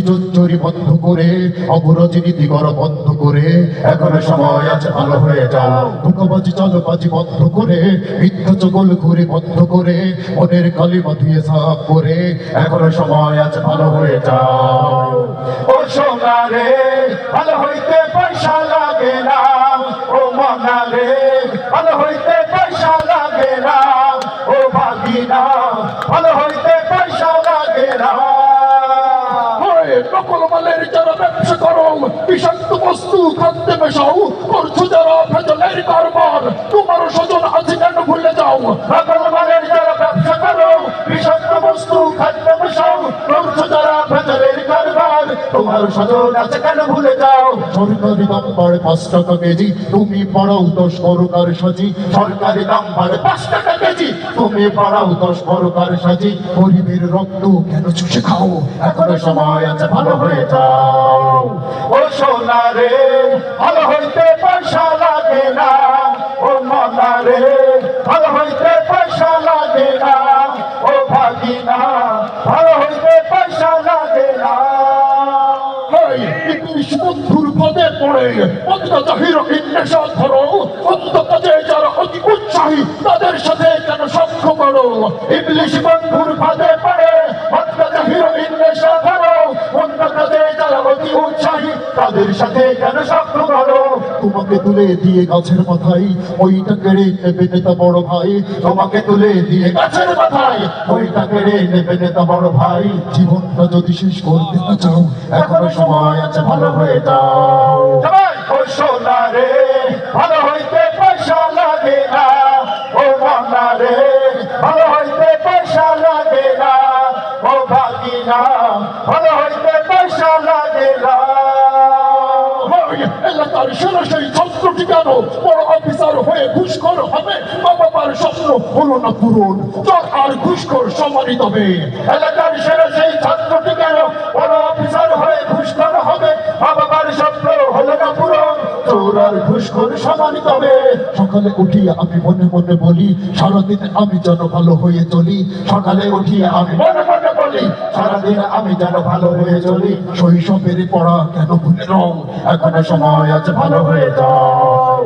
চুরি বন্ধ করে অপরাজনীতি করা বন্ধ করে এখনো সময় আছে ভালো হয়ে যাও। ধোঁকাবাজি চালবাজি বন্ধ করে মিথ্যা চগল ঘুরে বন্ধ করে মনের কালিমা ধুয়ে সাফ করে এখনো সময় আছে ভালো হয়ে যাও। ও সোনা রে ভালো হইতে পয়সা লাগে না, ও মনা রে ভালো হইতে পয়সা লাগে না, ও ভাগিনা ভালো হইতে পয়সা লাগে না। নকল মালের যারা ব্যবসা করো, বিষাক্ত বস্তু খাদ্যে মেশাও, করছো যারা ভেজালের কারবার, তোমার স্বজন আছে কেন ভুলে যাও। নকল মালের যারা ব্যবসা করো, বিষাক্ত বস্তু খাদ্যে মেশাও, করছো যারা ভেজালের কারবার, তোমার স্বজন আছে কেন ভুলে যাও। সরকারি দাম বাড়ে 5 টাকা কেজি, তুমি পড়াও 10 বড়কার সাজি। সরকারি দাম বাড়ে 5 টাকা কেজি, তুমি পড়াও 10 বড়কার সাজি। গরিবের রক্ত কেন চুষে খাও, এখনো সময় আছে ভালো হয়ে যাও। ও সোনা রে ভালো হইতে পয়সা লাগে না, ও মনা রে ভালো হইতে পয়সা লাগে না, ও ভাগিনা ভালো হইতে পয়সা লাগে না। ইংলিশ বন্ধুর পদে পড়ে অন্তত হিরোইন নেশা ধরো, অন্ত কাজে যারা অতি উৎসাহী তাদের সাথে কেন সখ্য করো। ইংলিশ বন্ধুর ফাঁদে পড়ে অন্তত হিরোইন নেশা ধরো, অন্য কাজে যারা অতি উৎসাহী তাদের সাথে কেন সখ্য করো। তোমাকে তুলে দিয়ে গাছের মাথায় ওইটা কেড়ে নেবে নেতা বড় ভাই। তোমাকে তুলে দিয়ে গাছের মাথায় ওইটা কেড়ে নেবে নেতা বড় ভাই। জীবনটা যদি শেষ করতে না চাও, এখনো সময় আছে ভালো হয়ে যাও। ও সোনা রে ভালো হইতে পয়সা লাগে না, ও মনা রে ভালো হইতে পয়সা লাগে না, ও ভাগিনা ভালো হইতে পয়সা লাগে না। এলাকার সরাসরি ছাত্রটি কেন বড় অফিসার হয়ে ঘুষখোর হবে। মা বাবার স্বপ্ন হলো না পূরণ, চোর আর ঘুষখোর সমানই তবে। এলাকার সেরা সেই ছাত্রটি কেন বড় অফিসার হয়ে ঘুষখোর হবে, মা বাবার স্বপ্ন হলো না পূরণ, চোর আর ঘুষখোর সমান তবে। সকালে উঠি আমি মনে মনে বলি, সারাদিন আমি যেন ভালো হয়ে চলি। সকালে উঠিয়ে আমি মনে মনে বলি, সারাদিন আমি যেন ভালো হয়ে চলি। শৈশবের পড়া কেন ভুলে রং, এখনো সময় আছে ভালো হয়ে যাও।